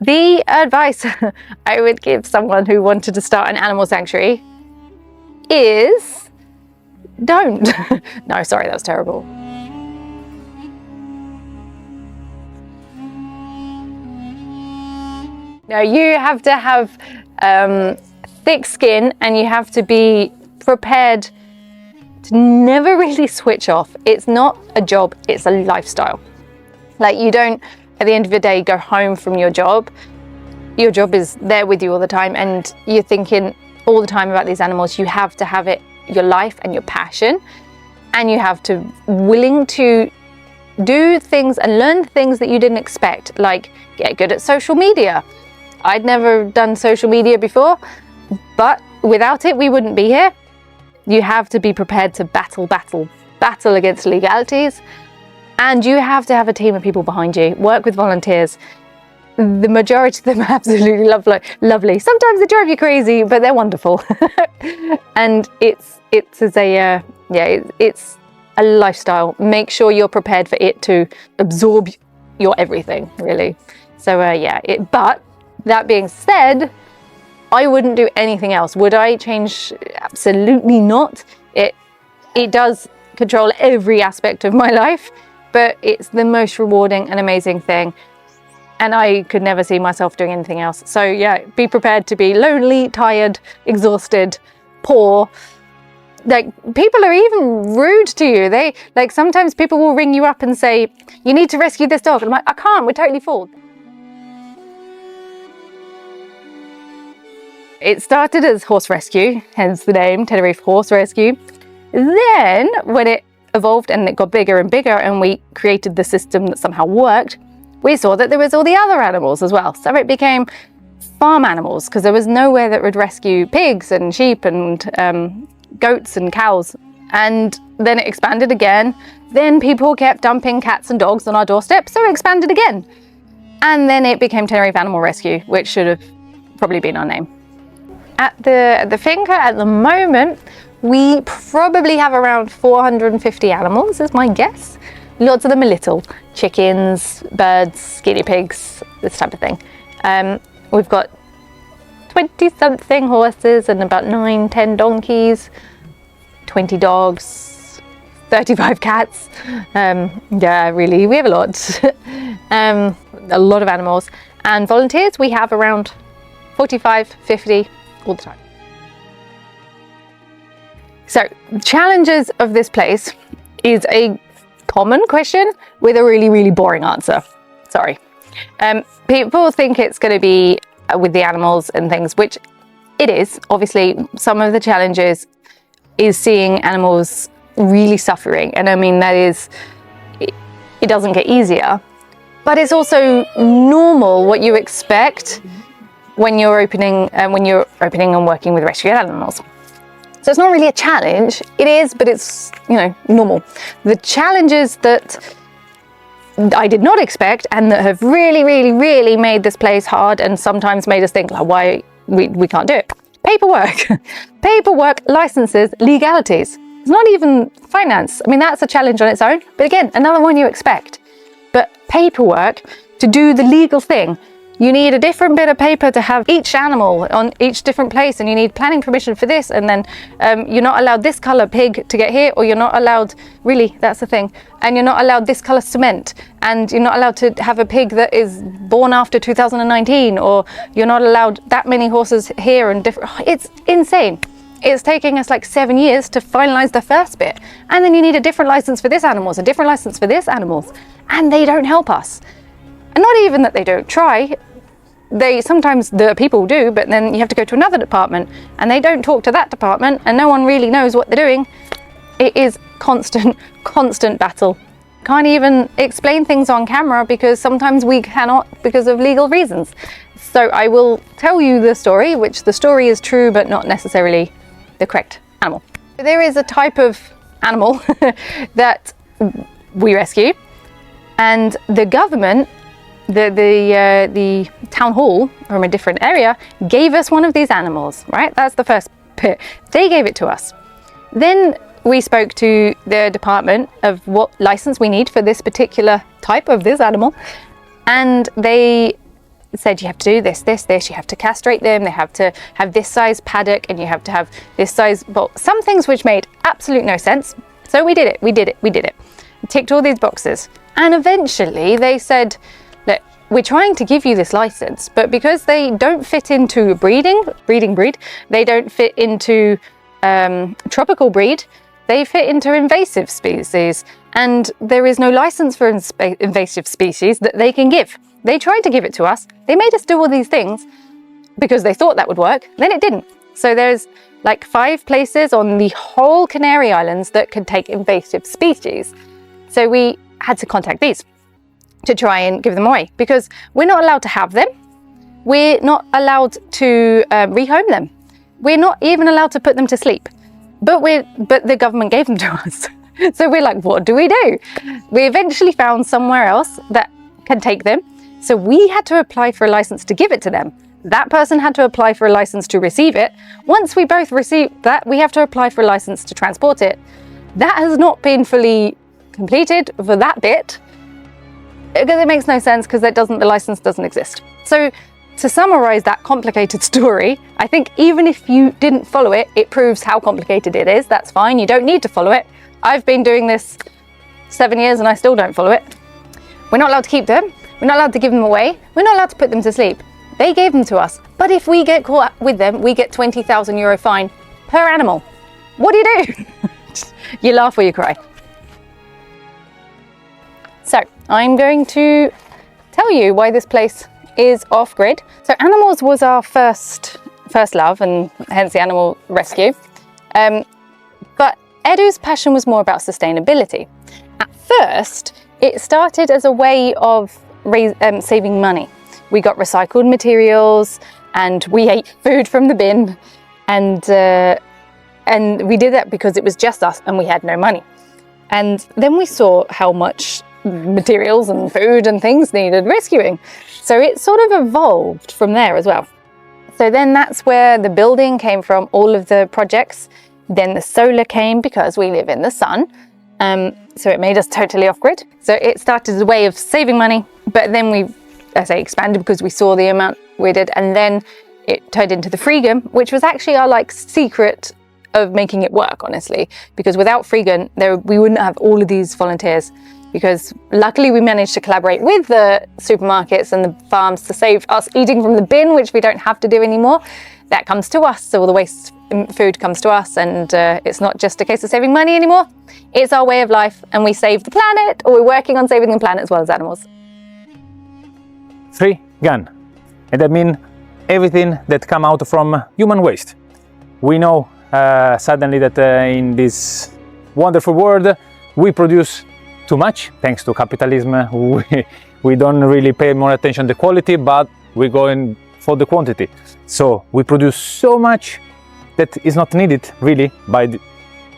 The advice I would give someone who wanted to start an animal sanctuary is don't. No, sorry, that was terrible. No, you have to have thick skin, and you have to be prepared to never really switch off. It's not a job, it's a lifestyle. Like, you don't, at the end of the day, go home from your job. Your job is there with you all the time, and you're thinking all the time about these animals. You have to have it your life and your passion, and you have to willing to do things and learn things that you didn't expect, like get good at social media. I'd never done social media before, but without it, we wouldn't be here. You have to be prepared to battle against legalities, and you have to have a team of people behind you, work with volunteers. The majority of them are absolutely lovely. Sometimes they drive you crazy, but they're wonderful. And it's a lifestyle. Make sure you're prepared for it to absorb your everything, really. So but that being said, I wouldn't do anything else. Would I change? Absolutely not. It does control every aspect of my life, but it's the most rewarding and amazing thing. And I could never see myself doing anything else. So yeah, be prepared to be lonely, tired, exhausted, poor. Like, people are even rude to you. Sometimes people will ring you up and say, you need to rescue this dog. And I'm like, I can't, we're totally full. It started as horse rescue, hence the name, Tenerife Horse Rescue. Then, when it evolved and it got bigger and bigger, and we created the system that somehow worked, we saw that there was all the other animals as well. So it became farm animals, because there was nowhere that would rescue pigs and sheep and goats and cows. And then it expanded again. Then people kept dumping cats and dogs on our doorstep, so it expanded again. And then it became Tenerife Animal Rescue, which should have probably been our name. At the finca at the moment, we probably have around 450 animals, is my guess. Lots of them are little. Chickens, birds, guinea pigs, this type of thing. We've got 20-something horses and about 9-10 donkeys, 20 dogs, 35 cats. Yeah, really, we have a lot. A lot of animals. And volunteers, we have around 45, 50 all the time. So, challenges of this place is a common question with a really, really boring answer. Sorry. People think it's going to be with the animals and things, which it is. Obviously, some of the challenges is seeing animals really suffering. And I mean, that is, it doesn't get easier, but it's also normal what you expect when you're opening and working with rescued animals. So it's not really a challenge. It is, but it's, normal. The challenges that I did not expect and that have really, really, really made this place hard and sometimes made us think, like, why we can't do it. Paperwork, licenses, legalities. It's not even finance. I mean, that's a challenge on its own. But again, another one you expect. But paperwork, to do the legal thing, you need a different bit of paper to have each animal on each different place, and you need planning permission for this, and then you're not allowed this colour pig to get here, or you're not allowed, really, that's the thing, and you're not allowed this colour cement, and you're not allowed to have a pig that is born after 2019, or you're not allowed that many horses here and different. It's insane. It's taking us like 7 years to finalise the first bit, and then you need a different licence for this animals, a different licence for this animals, and they don't help us. And not even that they don't try. Sometimes the people do, but then you have to go to another department and they don't talk to that department and no one really knows what they're doing. It is constant battle. Can't even explain things on camera because sometimes we cannot because of legal reasons. So I will tell you the story, which the story is true but not necessarily the correct animal. There is a type of animal that we rescue, and the government, the town hall from a different area gave us one of these animals, right? That's the first bit. They gave it to us. Then we spoke to the department of what license we need for this particular type of this animal, and they said you have to do this, you have to castrate them, they have to have this size paddock, and you have to have this size, well, some things which made absolute no sense. So we did it. We ticked all these boxes. And eventually they said, look, we're trying to give you this license, but because they don't fit into breeding breed, they don't fit into tropical breed, they fit into invasive species, and there is no license for invasive species that they can give. They tried to give it to us. They made us do all these things because they thought that would work. Then it didn't. So there's like 5 places on the whole Canary Islands that could take invasive species. So we had to contact these to try and give them away, because we're not allowed to have them. We're not allowed to rehome them. We're not even allowed to put them to sleep. But the government gave them to us. So we're like, what do? We eventually found somewhere else that can take them. So we had to apply for a license to give it to them. That person had to apply for a license to receive it. Once we both received that, we have to apply for a license to transport it. That has not been fully completed for that bit, because it makes no sense, because the license doesn't exist. So to summarize that complicated story, I think even if you didn't follow it, it proves how complicated it is. That's fine. You don't need to follow it. I've been doing this 7 years and I still don't follow it. We're not allowed to keep them. We're not allowed to give them away. We're not allowed to put them to sleep. They gave them to us. But if we get caught with them, we get €20,000 fine per animal. What do you do? You laugh or you cry. So I'm going to tell you why this place is off-grid. So animals was our first love, and hence the animal rescue. But Edu's passion was more about sustainability. At first, it started as a way of saving money. We got recycled materials and we ate food from the bin, and we did that because it was just us and we had no money. And then we saw how much materials and food and things needed rescuing. So it sort of evolved from there as well. So then that's where the building came from, all of the projects. Then the solar came because we live in the sun. So it made us totally off-grid. So it started as a way of saving money, but then we, as I expanded because we saw the amount we did, and then it turned into the Freegan, which was actually our secret of making it work, honestly, because without Freegan, we wouldn't have all of these volunteers, because luckily we managed to collaborate with the supermarkets and the farms to save us eating from the bin, which we don't have to do anymore. That comes to us, so all the waste food comes to us, and it's not just a case of saving money anymore. It's our way of life, and we save the planet, or we're working on saving the planet as well as animals. Freegan, and that means everything that come out from human waste. We know suddenly that in this wonderful world we produce too much thanks to capitalism. We don't really pay more attention to the quality, but we're going for the quantity. So we produce so much that is not needed really by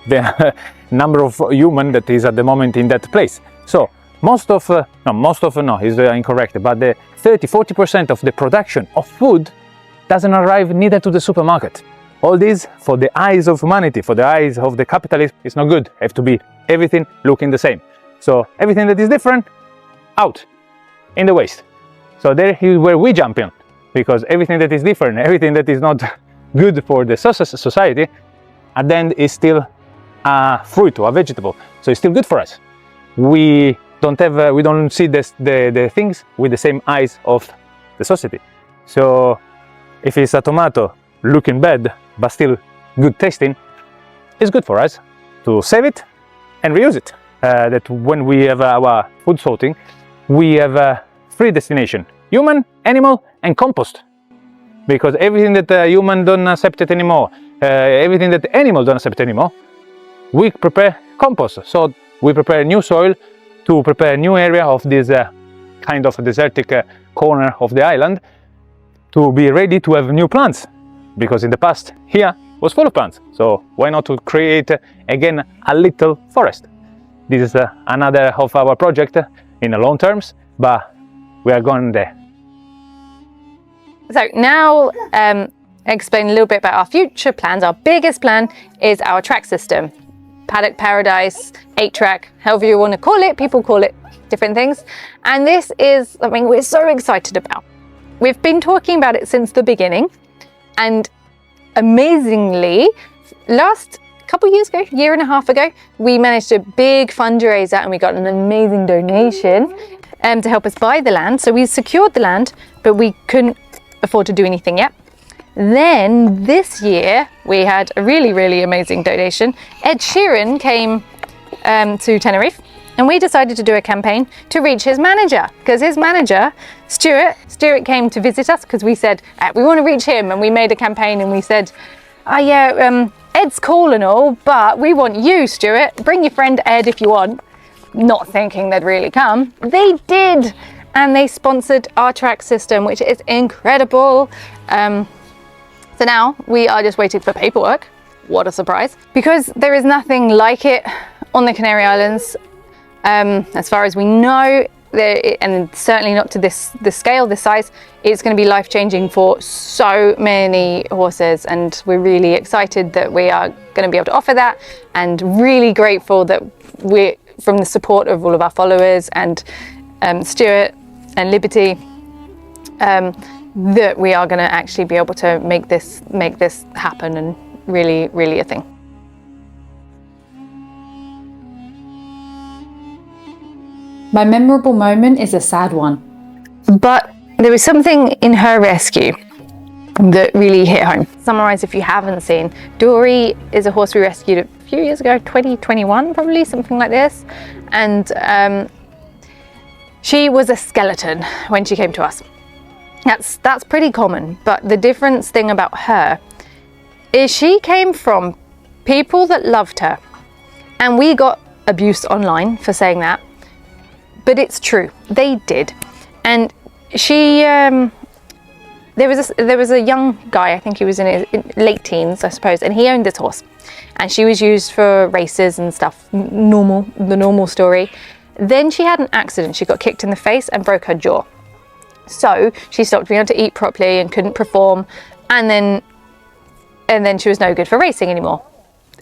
the number of human that is at the moment in that place. So most of is incorrect, but the 30-40% of the production of food doesn't arrive neither to the supermarket. All this, for the eyes of humanity, for the eyes of the capitalist, is not good. Have to be everything looking the same. So everything that is different, out in the waste. So there is where we jump in, because everything that is different, everything that is not good for the society, at the end is still a fruit or a vegetable. So it's still good for us. We don't see the things with the same eyes of the society. So if it's a tomato looking bad but still good tasting, it's good for us to save it and reuse it. That when we have our food sorting, we have 3 destinations: human, animal and compost. Because everything that human don't accept it anymore, everything that animal don't accept anymore, we prepare compost. So we prepare new soil to prepare a new area of this kind of desertic corner of the island, to be ready to have new plants. Because in the past here was full of plants, so why not to create again a little forest? This is another of our project in the long terms, but we are going there. So now explain a little bit about our future plans. Our biggest plan is our track system. Paddock Paradise, 8-track, however you want to call it. People call it different things. And this is something we're so excited about. we've been talking about it since the beginning, and amazingly, last couple years ago, year and a half ago, we managed a big fundraiser and we got an amazing donation to help us buy the land. So we secured the land, but we couldn't afford to do anything yet. Then this year we had a really, really amazing donation. Ed Sheeran came to Tenerife, and we decided to do a campaign to reach his manager, because his manager, Stuart came to visit us, because we said we want to reach him, and we made a campaign and we said, oh yeah, Ed's cool and all, but we want you, Stuart. Bring your friend Ed if you want. Not thinking they'd really come. They did, and they sponsored our track system, which is incredible. So now we are just waiting for paperwork. What a surprise. Because there is nothing like it on the Canary Islands, as far as we know, and certainly not to this scale, this size. It's going to be life-changing for so many horses, and we're really excited that we are going to be able to offer that, and really grateful that we're from the support of all of our followers and Stuart and Liberty, that we are going to actually be able to make this happen, and really, really a thing. My memorable moment is a sad one. But there was something in her rescue that really hit home. Summarise if you haven't seen. Dory is a horse we rescued a few years ago, 2021 probably, something like this. And she was a skeleton when she came to us. That's pretty common, but the difference thing about her is she came from people that loved her. And we got abuse online for saying that. But it's true, they did. And she, there was a young guy, I think he was in his late teens, I suppose, and he owned this horse. And she was used for races and stuff, the normal story. Then she had an accident. She got kicked in the face and broke her jaw. So she stopped being able to eat properly and couldn't perform. And then she was no good for racing anymore.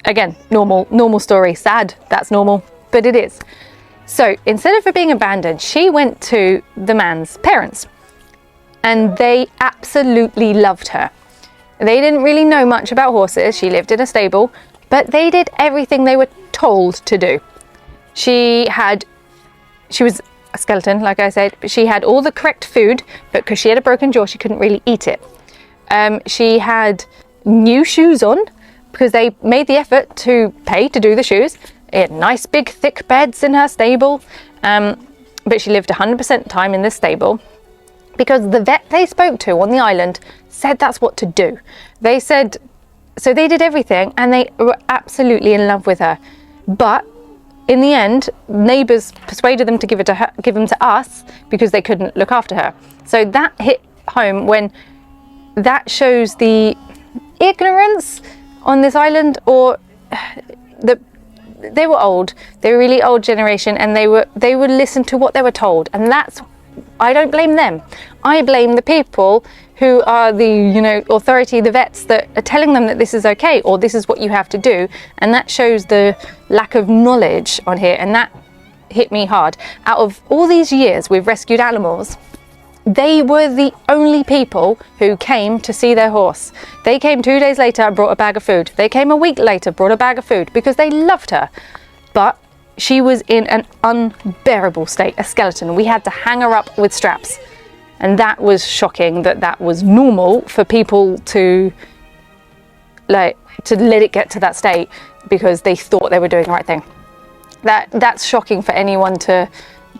Again, normal story, sad, that's normal, but it is. So instead of her being abandoned, she went to the man's parents, and they absolutely loved her. They didn't really know much about horses. She lived in a stable, but they did everything they were told to do. She was a skeleton, like I said, but she had all the correct food, but because she had a broken jaw, she couldn't really eat it. She had new shoes on because they made the effort to pay to do the shoes. It had nice big thick beds in her stable, but she lived 100% time in this stable because the vet they spoke to on the island said that's what to do. They said, so they did everything and they were absolutely in love with her. But in the end, neighbours persuaded them to give them to us because they couldn't look after her. So that hit home when that shows the ignorance on this island, or they were old. They were really old generation, and they would listen to what they were told, and I don't blame them. I blame the people who are the authority, the vets that are telling them that this is okay or this is what you have to do, and that shows the lack of knowledge on here, and that hit me hard. Out of all these years we've rescued animals, they were the only people who came to see their horse. They came 2 days later and brought a bag of food. They came a week later, brought a bag of food because they loved her. But she was in an unbearable state, a skeleton. We had to hang her up with straps. And that was shocking that was normal for people to let it get to that state because they thought they were doing the right thing. That's shocking for anyone to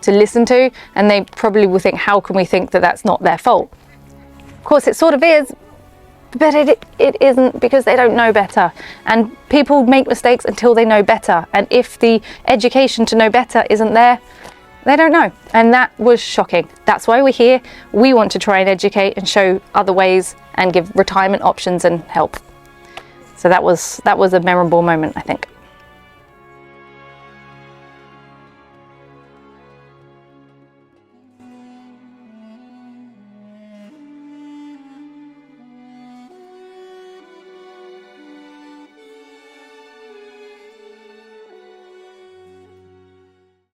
listen to, and they probably will think, how can we think that that's not their fault? Of course it sort of is, but it isn't, because they don't know better, and people make mistakes until they know better, and if the education to know better isn't there, they don't know. And that was shocking. That's why we're here. We want to try and educate and show other ways and give retirement options and help. So that was a memorable moment, I think.